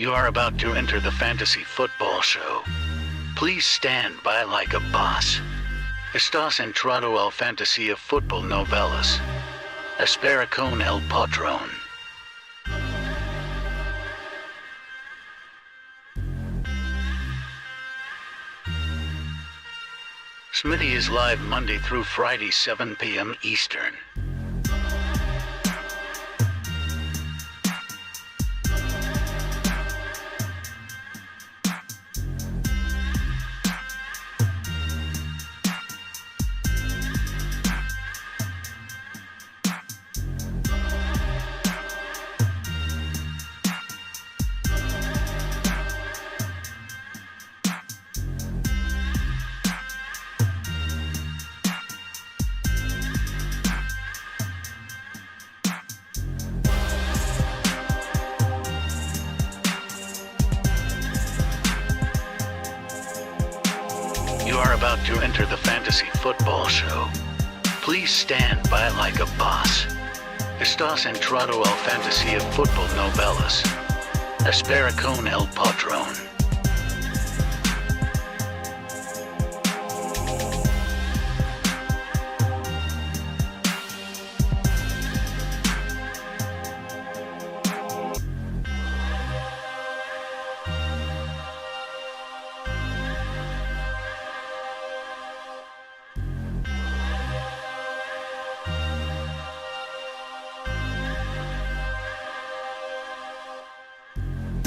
You are about to enter the fantasy football show. Please stand by like a boss. Estás entrado al fantasía fútbol novelas. Espera con el patrón. Smitty is live Monday through Friday, 7 p.m. Eastern. You are about to enter the fantasy football show. Please stand by like a boss. Estás entrado al fantasía fútbol novelas. Espera con el patrón.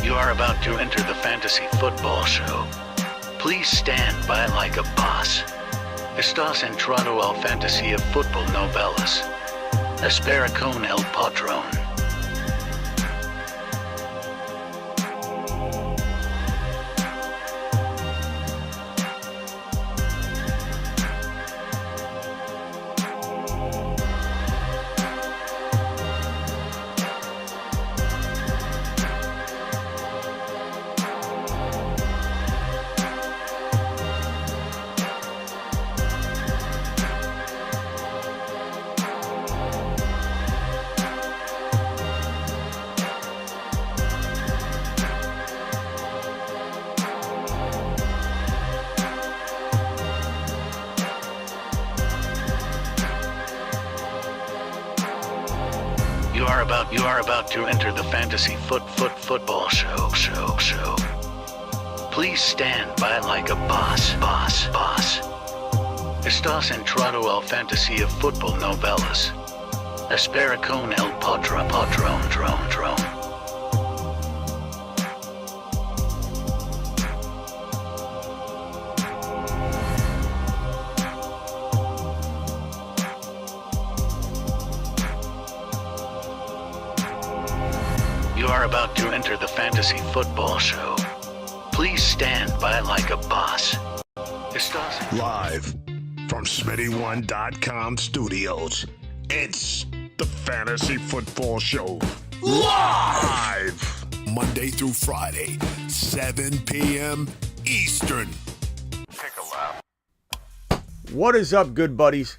You are about to enter the fantasy football show. Please stand by like a boss. Estás entrado al fantasía fútbol novelas. Espera con el patrón. You are about to enter the fantasy football show. Please stand by like a boss. Estás entrado al fantasía fútbol novelas. Espera con el patrón. You are about to enter the fantasy football show. Please stand by like a boss. Live from SmittyOne.com studios, it's the Fantasy Football Show. Live! Monday through Friday, 7 p.m. Eastern. Take a lap. What is up, good buddies?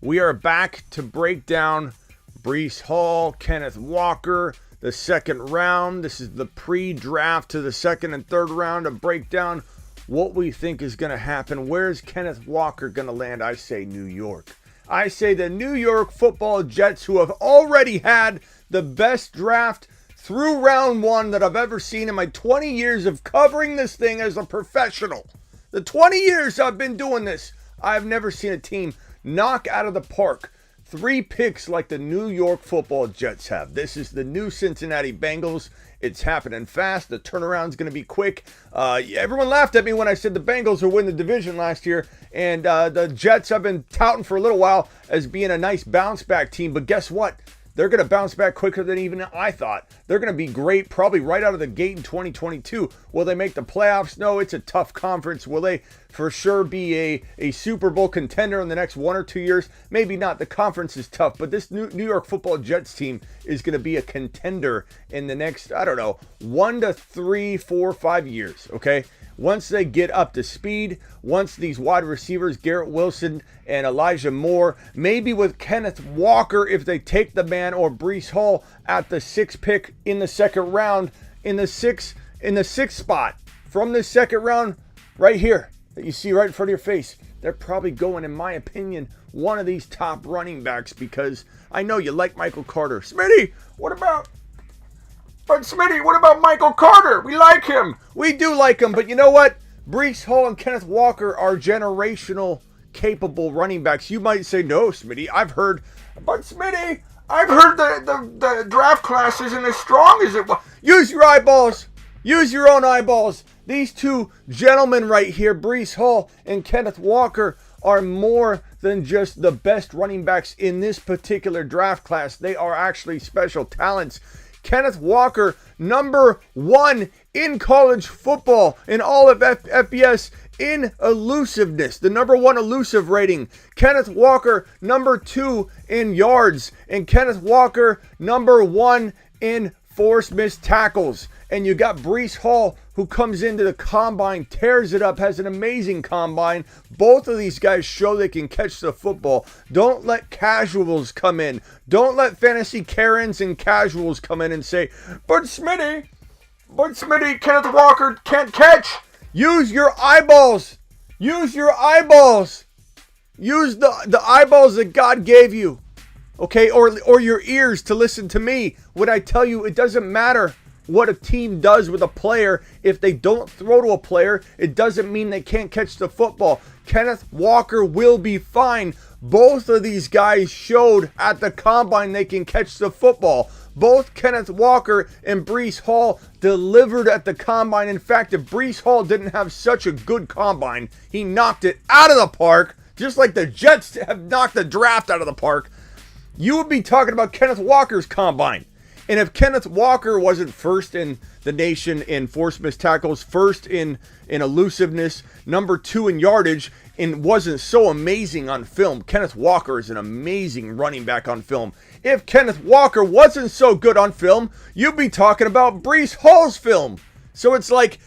We are back to break down Breece Hall, Kenneth Walker, the second round. This is the pre-draft to the second and third round to break down what we think is going to happen. Where's Kenneth Walker going to land? I say New York. I say the New York Football Jets, who have already had the best draft through round one that I've ever seen in my 20 years of covering this thing as a professional. The 20 years I've been doing this, I've never seen a team knock out of the park 3 picks like the New York Football Jets have. This is the new Cincinnati Bengals. It's happening fast. The turnaround's going to be quick. Everyone laughed at me when I said the Bengals would win the division last year, and the Jets I've been touting for a little while as being a nice bounce-back team, but guess what? They're going to bounce back quicker than even I thought. They're going to be great probably right out of the gate in 2022. Will they make the playoffs? No, it's a tough conference. Will they for sure be a Super Bowl contender in the next 1 or 2 years? Maybe not. The conference is tough, but this New York Football Jets team is going to be a contender in the next, 1 to 3, 4, 5 years, okay? Once they get up to speed, once these wide receivers, Garrett Wilson and Elijah Moore, maybe with Kenneth Walker, if they take the man, or Breece Hall at the 6th pick in the second round, in the sixth spot from the second round right here that you see right in front of your face. They're probably going, in my opinion, one of these top running backs, because I know you like Michael Carter. Smitty, what about Michael Carter? We like him. We do like him, but you know what? Breece Hall and Kenneth Walker are generational capable running backs. You might say, no, Smitty, I've heard the draft class isn't as strong as it was. Use your eyeballs. Use your own eyeballs. These two gentlemen right here, Breece Hall and Kenneth Walker, are more than just the best running backs in this particular draft class. They are actually special talents. Kenneth Walker, number 1 in college football in all of FBS in elusiveness, the number 1 elusive rating. Kenneth Walker, number 2 in yards, and Kenneth Walker, number 1 in forced missed tackles. And you got Breece Hall, who comes into the combine, tears it up, has an amazing combine. Both of these guys show they can catch the football. Don't let casuals come in. Don't let fantasy Karens and casuals come in and say, but Smitty, Kenneth Walker can't catch. Use your eyeballs. Use your eyeballs. Use the eyeballs that God gave you. Okay, or your ears to listen to me when I tell you it doesn't matter what a team does with a player. If they don't throw to a player, it doesn't mean they can't catch the football. Kenneth Walker will be fine. Both of these guys showed at the combine they can catch the football. Both Kenneth Walker and Breece Hall delivered at the combine. In fact, if Breece Hall didn't have such a good combine, he knocked it out of the park, just like the Jets have knocked the draft out of the park. You would be talking about Kenneth Walker's combine. And if Kenneth Walker wasn't first in the nation in forced missed tackles, first in elusiveness, number 2 in yardage, and wasn't so amazing on film, Kenneth Walker is an amazing running back on film. If Kenneth Walker wasn't so good on film, you'd be talking about Breece Hall's film. So it's like,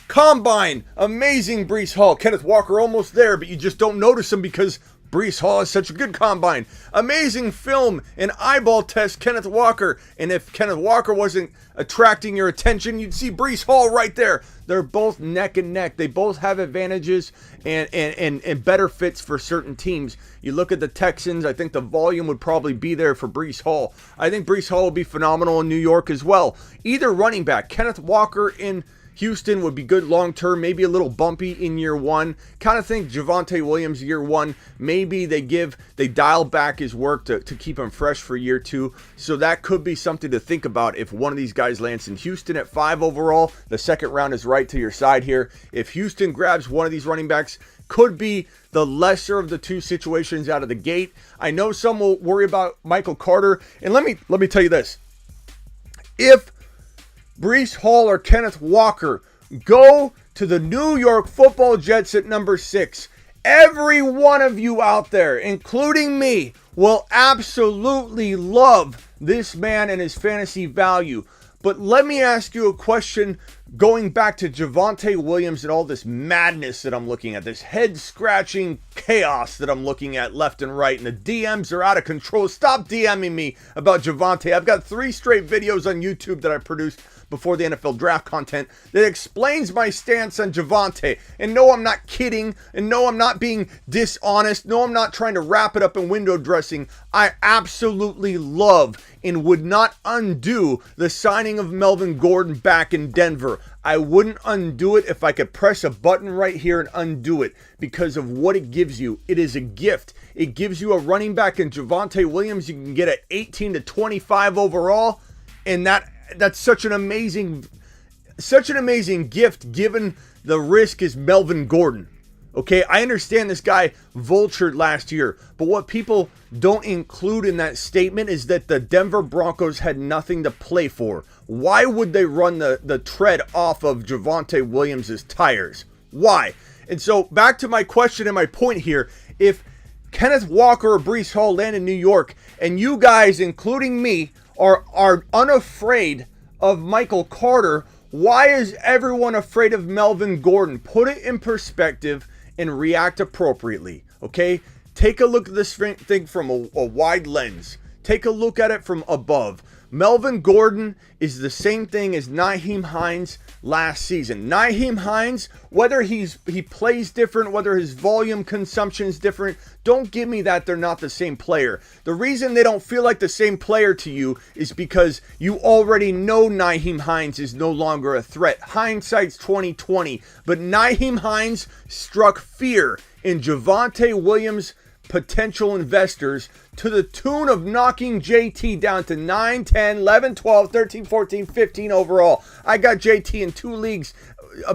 combine, amazing Breece Hall. Kenneth Walker almost there, but you just don't notice him because Breece Hall is such a good combine. Amazing film and eyeball test, Kenneth Walker. And if Kenneth Walker wasn't attracting your attention, you'd see Breece Hall right there. They're both neck and neck. They both have advantages and better fits for certain teams. You look at the Texans, I think the volume would probably be there for Breece Hall. I think Breece Hall will be phenomenal in New York as well. Either running back, Kenneth Walker in Houston would be good long-term, maybe a little bumpy in year 1. Kind of think Javonte Williams year 1. Maybe they dial back his work to keep him fresh for year 2. So that could be something to think about if one of these guys lands in Houston at 5 overall. The second round is right to your side here. If Houston grabs one of these running backs, could be the lesser of the two situations out of the gate. I know some will worry about Michael Carter. And let me tell you this. If Breece Hall or Kenneth Walker go to the New York Football Jets at number 6, every one of you out there, including me, will absolutely love this man and his fantasy value. But let me ask you a question going back to Javonte Williams and all this madness that I'm looking at, this head-scratching chaos that I'm looking at left and right, and the DMs are out of control. Stop DMing me about Javonte. I've got 3 straight videos on YouTube that I produced before the NFL draft content that explains my stance on Javonte. And no, I'm not kidding. And no, I'm not being dishonest. No, I'm not trying to wrap it up in window dressing. I absolutely love and would not undo the signing of Melvin Gordon back in Denver. I wouldn't undo it if I could press a button right here and undo it because of what it gives you. It is a gift. It gives you a running back in Javonte Williams you can get at 18 to 25 overall, and that's such an amazing gift given the risk is Melvin Gordon. Okay, I understand this guy vultured last year, but what people don't include in that statement is that the Denver Broncos had nothing to play for. Why would they run the tread off of Javonte Williams' tires? Why? And so back to my question and my point here. If Kenneth Walker or Breece Hall land in New York and you guys, including me, are unafraid of Michael Carter, why is everyone afraid of Melvin Gordon? Put it in perspective and react appropriately, okay? Take a look at this thing from a wide lens. Take a look at it from above. Melvin Gordon is the same thing as Nyheim Hines last season. Nyheim Hines, whether he plays different, whether his volume consumption is different, don't give me that they're not the same player. The reason they don't feel like the same player to you is because you already know Nyheim Hines is no longer a threat. Hindsight's 2020, but Nyheim Hines struck fear in Javonte Williams' potential investors to the tune of knocking JT down to 9, 10, 11, 12, 13, 14, 15 overall. I got JT in 2 leagues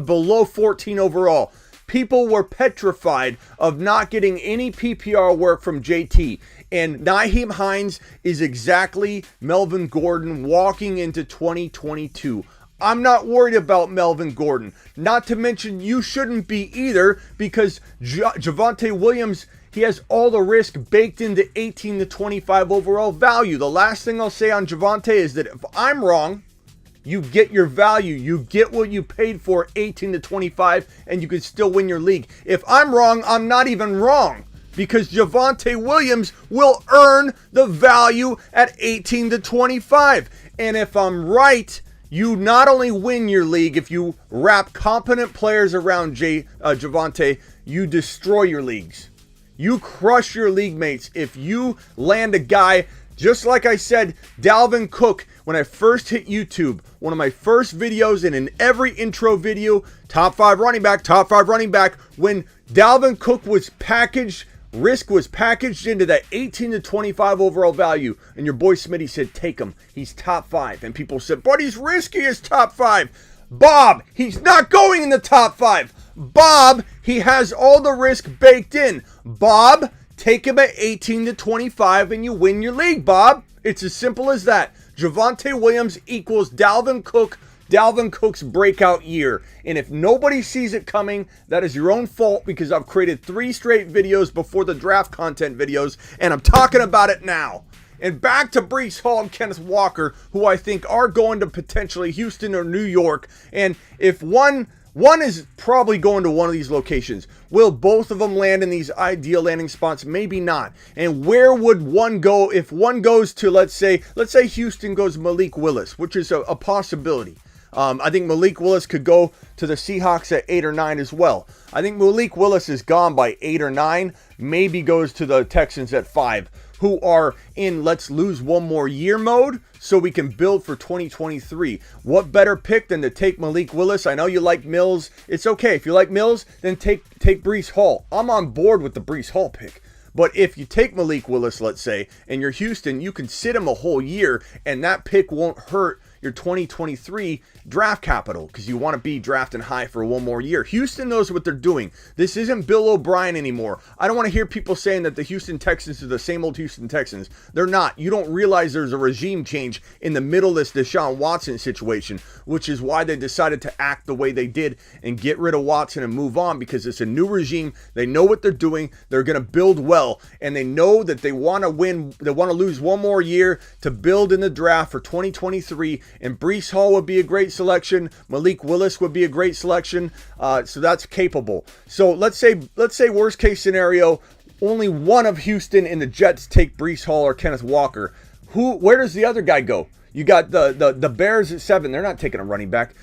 below 14 overall. People were petrified of not getting any PPR work from JT. And Nyheim Hines is exactly Melvin Gordon walking into 2022. I'm not worried about Melvin Gordon. Not to mention you shouldn't be either, because Javonte Williams, he has all the risk baked into 18 to 25 overall value. The last thing I'll say on Javonte is that if I'm wrong, you get your value. You get what you paid for 18 to 25, and you can still win your league. If I'm wrong, I'm not even wrong, because Javonte Williams will earn the value at 18 to 25. And if I'm right, you not only win your league if you wrap competent players around Javonte, you destroy your leagues. You crush your league mates if you land a guy, just like I said, Dalvin Cook, when I first hit YouTube, one of my first videos, and in every intro video, top 5 running back, when Dalvin Cook was packaged, risk was packaged into that 18 to 25 overall value, and your boy Smitty said, take him. He's top 5. And people said, but he's risky as top 5. Bob, he's not going in the top 5. Bob, he has all the risk baked in. Bob, take him at 18 to 25 and you win your league, Bob. It's as simple as that. Javonte Williams equals Dalvin Cook, Dalvin Cook's breakout year. And if nobody sees it coming, that is your own fault, because I've created 3 straight videos before the draft content videos, and I'm talking about it now. And back to Breece Hall and Kenneth Walker, who I think are going to potentially Houston or New York. And if one is probably going to one of these locations. Will both of them land in these ideal landing spots? Maybe not. And where would one go if one goes to, let's say Houston goes Malik Willis, which is a possibility. I think Malik Willis could go to the Seahawks at 8 or 9 as well. I think Malik Willis is gone by 8 or 9, maybe goes to the Texans at 5, who are in let's lose one more year mode so we can build for 2023. What better pick than to take Malik Willis? I know you like Mills. It's okay. If you like Mills, then take Breece Hall. I'm on board with the Breece Hall pick. But if you take Malik Willis, let's say, and you're Houston, you can sit him a whole year, and that pick won't hurt your 2023 draft capital, because you want to be drafting high for one more year. Houston knows what they're doing. This isn't Bill O'Brien anymore. I don't want to hear people saying that the Houston Texans are the same old Houston Texans. They're not. You don't realize there's a regime change in the middle of this Deshaun Watson situation, which is why they decided to act the way they did and get rid of Watson and move on, because it's a new regime. They know what they're doing. They're going to build well, and they know that they want to win. They want to lose one more year to build in the draft for 2023. And Breece Hall would be a great selection. Malik Willis would be a great selection. So that's capable. So let's say worst case scenario, only one of Houston and the Jets take Breece Hall or Kenneth Walker. Where does the other guy go? You got the Bears at 7. They're not taking a running back.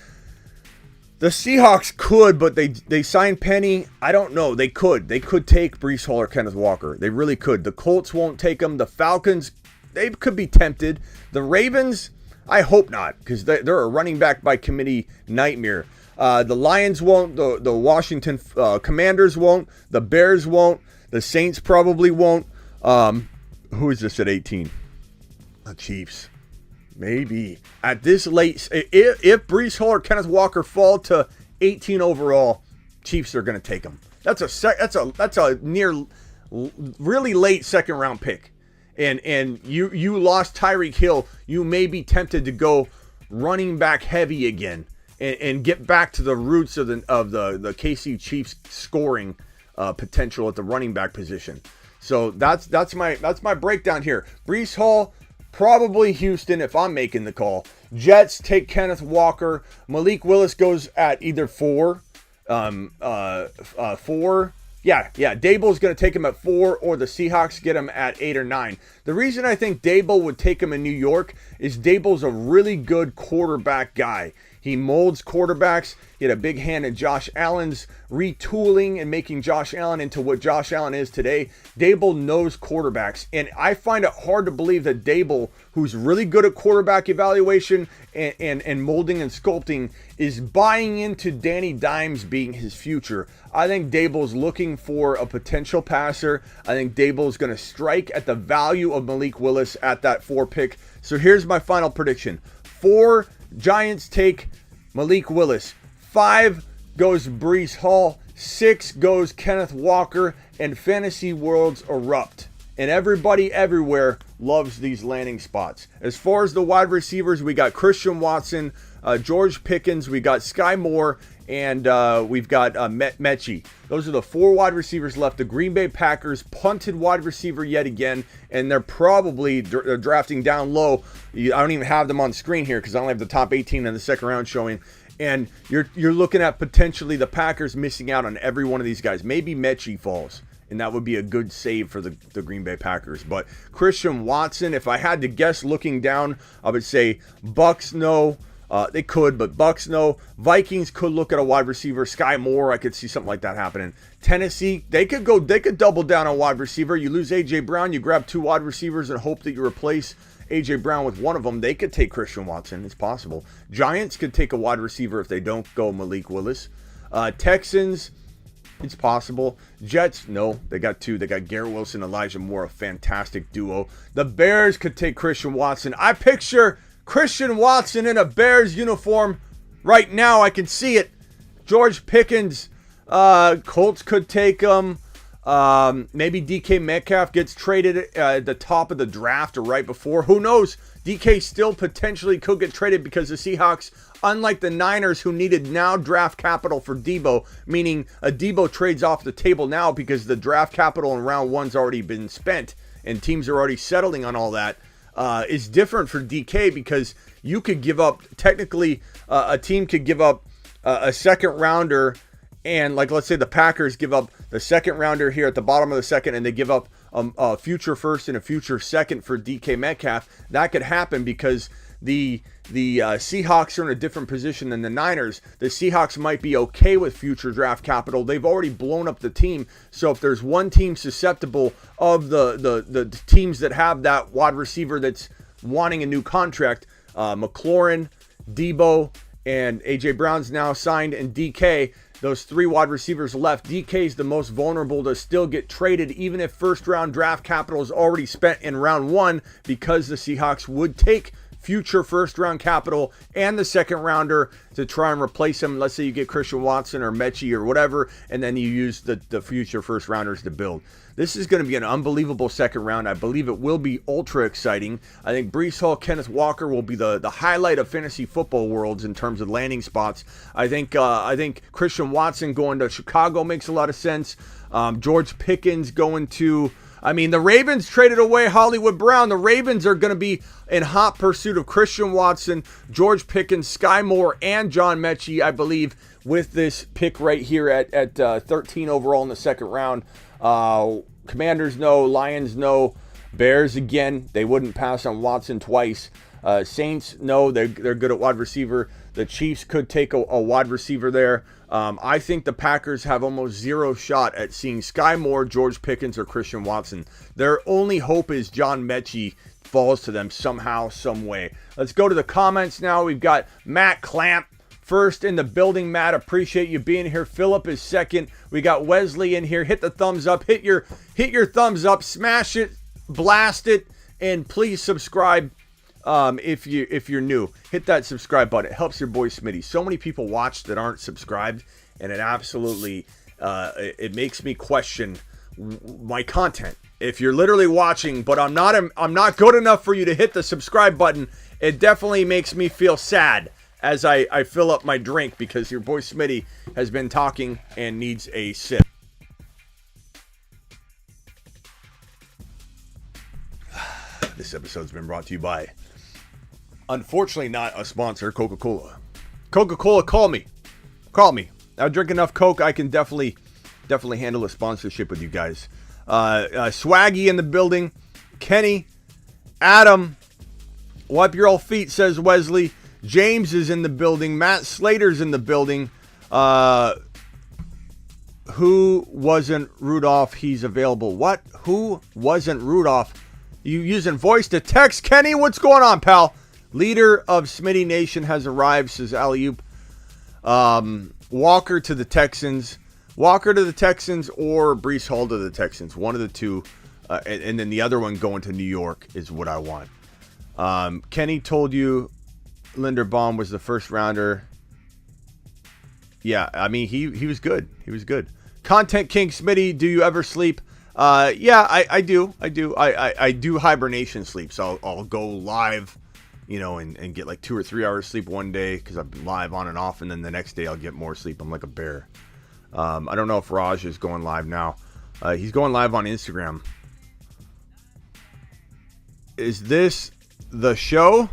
The Seahawks could, but they signed Penny. I don't know. They could take Breece Hall or Kenneth Walker. They really could. The Colts won't take them. The Falcons, they could be tempted. The Ravens, I hope not, because they're a running back by committee nightmare. The Lions won't. The Washington Commanders won't. The Bears won't. The Saints probably won't. Who is this at 18? The Chiefs. Maybe. At this late, if Breece Hall or Kenneth Walker fall to 18 overall, Chiefs are going to take them. That's a near really late second round pick. And you lost Tyreek Hill. You may be tempted to go running back heavy again and get back to the roots of the KC Chiefs scoring potential at the running back position. So that's my breakdown here. Breece Hall, probably Houston if I'm making the call. Jets take Kenneth Walker. Malik Willis goes at either 4. Yeah, Daboll's going to take him at 4, or the Seahawks get him at 8 or 9. The reason I think Daboll would take him in New York is Daboll's a really good quarterback guy. He molds quarterbacks. He had a big hand in Josh Allen's retooling and making Josh Allen into what Josh Allen is today. Daboll knows quarterbacks, and I find it hard to believe that Daboll, who's really good at quarterback evaluation and molding and sculpting, is buying into Danny Dimes being his future. I think Daboll's looking for a potential passer. I think Daboll's going to strike at the value of Malik Willis at that 4 pick. So here's my final prediction. 4, Giants take Malik Willis. 5 goes Breece Hall. 6 goes Kenneth Walker. And fantasy worlds erupt. And everybody everywhere loves these landing spots. As far as the wide receivers, we got Christian Watson, George Pickens, we got Sky Moore, and we've got Mechie. Those are the 4 wide receivers left. The Green Bay Packers punted wide receiver yet again, and they're probably drafting down low. I don't even have them on screen here because I only have the top 18 in the second round showing. And you're looking at potentially the Packers missing out on every one of these guys. Maybe Mechie falls, and that would be a good save for the Green Bay Packers. But Christian Watson, if I had to guess looking down, I would say Bucks no. They could, but Bucks no. Vikings could look at a wide receiver. Sky Moore, I could see something like that happening. Tennessee, they could double down on wide receiver. You lose A.J. Brown, you grab 2 wide receivers and hope that you replace A.J. Brown with one of them. They could take Christian Watson. It's possible. Giants could take a wide receiver if they don't go Malik Willis. Texans, it's possible. Jets, no. They got 2. They got Garrett Wilson, Elijah Moore, a fantastic duo. The Bears could take Christian Watson. I picture Christian Watson in a Bears uniform right now. I can see it. George Pickens. Colts could take him. Maybe DK Metcalf gets traded at the top of the draft or right before. Who knows? DK still potentially could get traded because the Seahawks, unlike the Niners who needed now draft capital for Debo, meaning a Debo trades off the table now because the draft capital in round 1's already been spent and teams are already settling on all that, is different for DK because you could give up, technically a team could give up a second rounder, and like let's say the Packers give up the second rounder here at the bottom of the second, and they give up a future first and a future second for DK Metcalf. That could happen because the Seahawks are in a different position than the Niners. The Seahawks might be okay with future draft capital. They've already blown up the team. So if there's one team susceptible of the teams that have that wide receiver that's wanting a new contract, McLaurin, Debo, and A.J. Brown's now signed, and DK, those 3 wide receivers left. DK's the most vulnerable to still get traded, even if first-round draft capital is already spent in round 1, because the Seahawks would take future first-round capital and the second rounder to try and replace him. Let's say you get Christian Watson or Mechie or whatever, and then you use the future first-rounders to build. This is going to be an unbelievable second round. I believe it will be ultra exciting. I think Breece Hall, Kenneth Walker will be the highlight of fantasy football worlds in terms of landing spots. I think Christian Watson going to Chicago makes a lot of sense. George Pickens going to... I mean, the Ravens traded away Hollywood Brown. The Ravens are going to be in hot pursuit of Christian Watson, George Pickens, Sky Moore, and John Mechie, I believe, with this pick right here at 13 overall in the second round. Commanders no, Lions no, Bears again. They wouldn't pass on Watson twice. Saints no, they're good at wide receiver. The Chiefs could take a wide receiver there. I think the Packers have almost zero shot at seeing Sky Moore, George Pickens, or Christian Watson. Their only hope is John Mechie falls to them somehow, some way. Let's go to the comments now. We've got Matt Clamp first in the building. Matt, appreciate you being here. Philip is second. We got Wesley in here. Hit the thumbs up. Hit your thumbs up. Smash it. Blast it. And please subscribe. If you're new, hit that subscribe button. It helps your boy Smitty. So many people watch that aren't subscribed, and it absolutely it makes me question my content. If you're literally watching, but I'm not good enough for you to hit the subscribe button, it definitely makes me feel sad as I fill up my drink because your boy Smitty has been talking and needs a sip. This episode's been brought to you by, unfortunately not a sponsor, Coca-Cola. Coca-Cola, call me. I drink enough Coke, I can definitely definitely handle a sponsorship with you guys. Swaggy in the building. Kenny, Adam, wipe your old feet, says Wesley. James is in the building. Matt Slater's in the building. Who wasn't Rudolph? He's available. What? Who wasn't Rudolph? You using voice to text? Kenny, what's going on, pal? Leader of Smitty Nation has arrived, says Alley-oop. Walker to the Texans. Walker to the Texans or Breece Hall to the Texans. One of the two. And then the other one going to New York is what I want. Kenny told you Linderbaum was the first rounder. Yeah, I mean, he was good. He was good. Content King Smitty, do you ever sleep? Yeah, I do. I do hibernation sleep. So I'll go live, and get like 2 or 3 hours sleep one day because I've been live on and off. And then the next day I'll get more sleep. I'm like a bear. I don't know if Raj is going live now. He's going live on Instagram. Is this the show?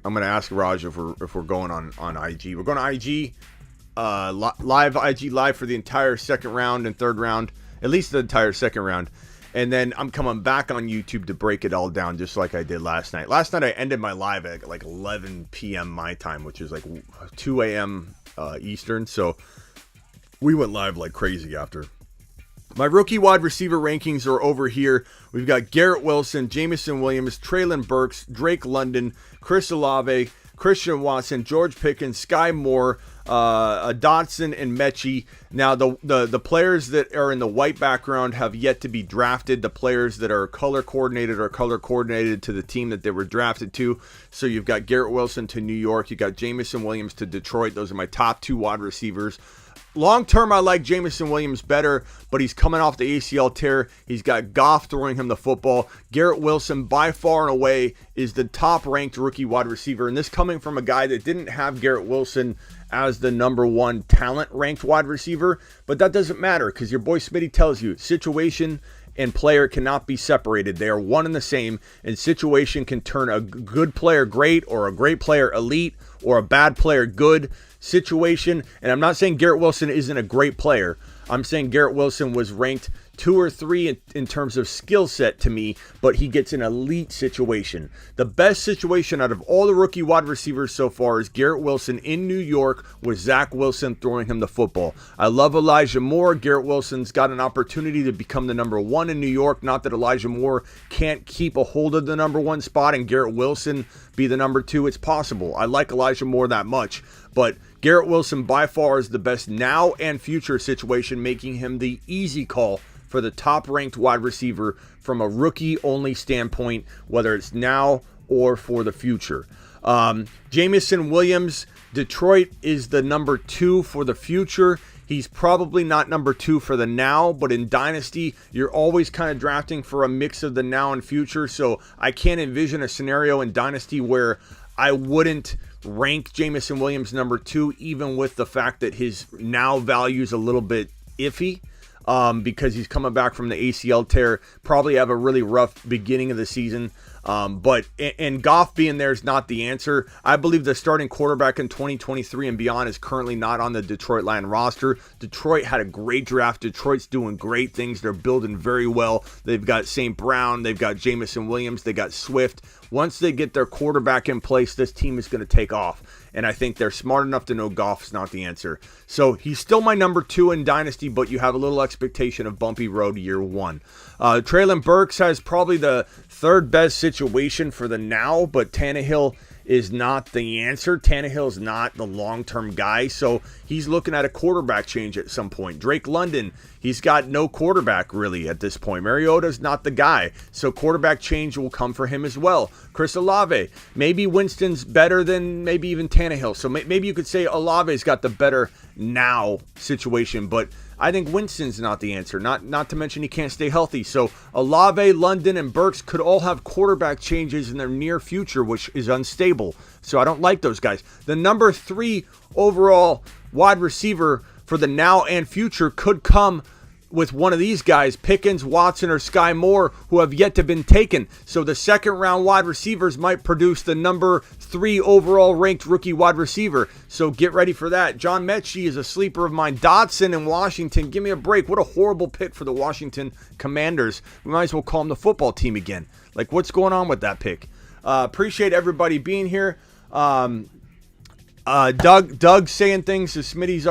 I'm going to ask Raj if we're going on IG. We're going to IG, live IG live for the entire second round and third round, at least the entire second round. And then I'm coming back on YouTube to break it all down just like I did last night. Last night I ended my live at like 11 p.m. my time, which is like 2 a.m. Eastern. So we went live like crazy after. My rookie wide receiver rankings are over here. We've got Garrett Wilson, Jameson Williams, Treylon Burks, Drake London, Chris Olave, Christian Watson, George Pickens, Sky Moore, Dotson, and Mechie. Now, the players that are in the white background have yet to be drafted. The players that are color coordinated are color coordinated to the team that they were drafted to. So you've got Garrett Wilson to New York. You got Jameson Williams to Detroit. Those are my top 2 wide receivers. Long term, I like Jameson Williams better, but he's coming off the ACL tear. He's got Goff throwing him the football. Garrett Wilson, by far and away, is the top-ranked rookie wide receiver, and this coming from a guy that didn't have Garrett Wilson as the number 1 talent-ranked wide receiver, but that doesn't matter because your boy Smitty tells you situation and player cannot be separated. They are one and the same, and situation can turn a good player great or a great player elite or a bad player good. Situation, and I'm not saying Garrett Wilson isn't a great player. I'm saying Garrett Wilson was ranked 2 or 3 in terms of skill set to me, but he gets an elite situation. The best situation out of all the rookie wide receivers so far is Garrett Wilson in New York with Zach Wilson throwing him the football. I love Elijah Moore. Garrett Wilson's got an opportunity to become the number 1 in New York. Not that Elijah Moore can't keep a hold of the number 1 spot and Garrett Wilson be the number 2. It's possible. I like Elijah Moore that much, but Garrett Wilson by far is the best now and future situation, making him the easy call for the top-ranked wide receiver from a rookie-only standpoint, whether it's now or for the future. Jameson Williams, Detroit is the number 2 for the future. He's probably not number 2 for the now, but in Dynasty, you're always kind of drafting for a mix of the now and future, so I can't envision a scenario in Dynasty where I wouldn't rank Jameson Williams number 2, even with the fact that his now value is a little bit iffy. Because he's coming back from the ACL tear, probably have a really rough beginning of the season. But Goff being there is not the answer. I believe the starting quarterback in 2023 and beyond is currently not on the Detroit Lion roster. Detroit had a great draft. Detroit's doing great things. They're building very well. They've got St. Brown. They've got Jameson Williams. They got Swift. Once they get their quarterback in place, this team is going to take off. And I think they're smart enough to know Goff's not the answer. So he's still my number 2 in Dynasty, but you have a little expectation of bumpy road year 1. Treylon Burks has probably the 3rd best situation for the now, but Tannehill is not the answer. Tannehill's not the long-term guy, so he's looking at a quarterback change at some point. Drake London, he's got no quarterback really at this point. Mariota's not the guy, so quarterback change will come for him as well. Chris Olave, maybe Winston's better than maybe even Tannehill, so maybe you could say Olave's got the better now situation, but I think Winston's not the answer, not to mention he can't stay healthy. So Olave, London, and Burks could all have quarterback changes in their near future, which is unstable. So I don't like those guys. The number 3 overall wide receiver for the now and future could come with one of these guys, Pickens, Watson, or Sky Moore, who have yet to been taken. So the second round wide receivers might produce the number 3 overall ranked rookie wide receiver. So get ready for that. John Mechie is a sleeper of mine. Dotson in Washington. Give me a break. What a horrible pick for the Washington Commanders. We might as well call them the football team again. Like, what's going on with that pick? Appreciate everybody being here. Doug saying things that Smitty's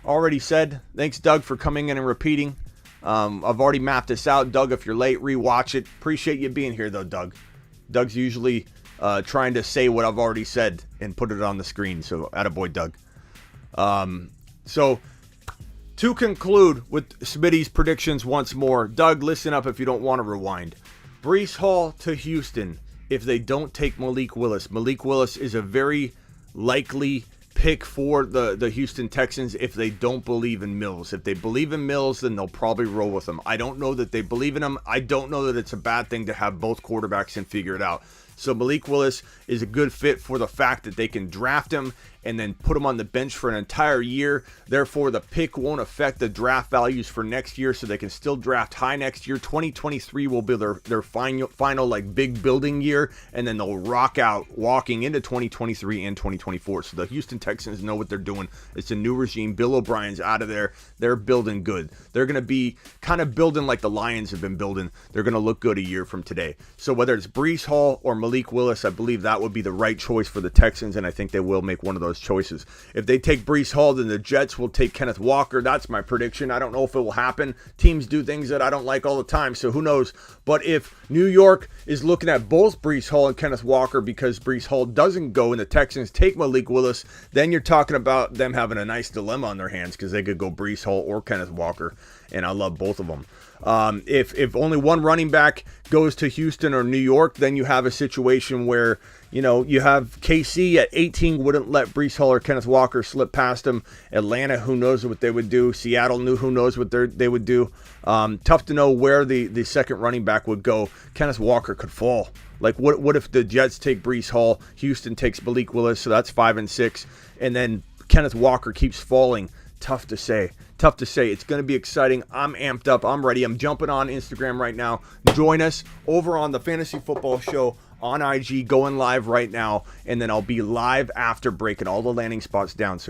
already said. Thanks, Doug, for coming in and repeating. I've already mapped this out. Doug, if you're late, rewatch it. Appreciate you being here, though, Doug. Doug's usually trying to say what I've already said and put it on the screen. So, attaboy, Doug. So, to conclude with Smitty's predictions once more, Doug, listen up if you don't want to rewind. Breece Hall to Houston if they don't take Malik Willis. Malik Willis is a very likely pick for the Houston Texans if they don't believe in Mills. If they believe in Mills, then they'll probably roll with him. I don't know that they believe in him. I don't know that it's a bad thing to have both quarterbacks and figure it out. So Malik Willis is a good fit for the fact that they can draft him and then put him on the bench for an entire year. Therefore, the pick won't affect the draft values for next year, so they can still draft high next year. 2023 will be their final like big building year, and then they'll rock out walking into 2023 and 2024. So the Houston Texans know what they're doing. It's a new regime. Bill O'Brien's out of there. They're building good. They're going to be kind of building like the Lions have been building. They're going to look good a year from today. So whether it's Breece Hall or Malik Willis, I believe that would be the right choice for the Texans, and I think they will make one of those choices. If they take Breece Hall, then the Jets will take Kenneth Walker. That's my prediction. I don't know if it will happen. Teams do things that I don't like all the time, so who knows. But if New York is looking at both Breece Hall and Kenneth Walker because Breece Hall doesn't go and the Texans take Malik Willis, then you're talking about them having a nice dilemma on their hands because they could go Breece Hall or Kenneth Walker, and I love both of them. If only one running back goes to Houston or New York, then you have a situation where, you have KC at 18 wouldn't let Breece Hall or Kenneth Walker slip past him. Atlanta, who knows what they would do. Seattle who knows what they would do. Tough to know where the second running back would go. Kenneth Walker could fall. Like, what if the Jets take Breece Hall, Houston takes Malik Willis, so that's 5 and 6, and then Kenneth Walker keeps falling? Tough to say. It's going to be exciting. I'm amped up. I'm ready. I'm jumping on Instagram right now. Join us over on the Fantasy Football Show on IG, going live right now, and then I'll be live after breaking all the landing spots down. So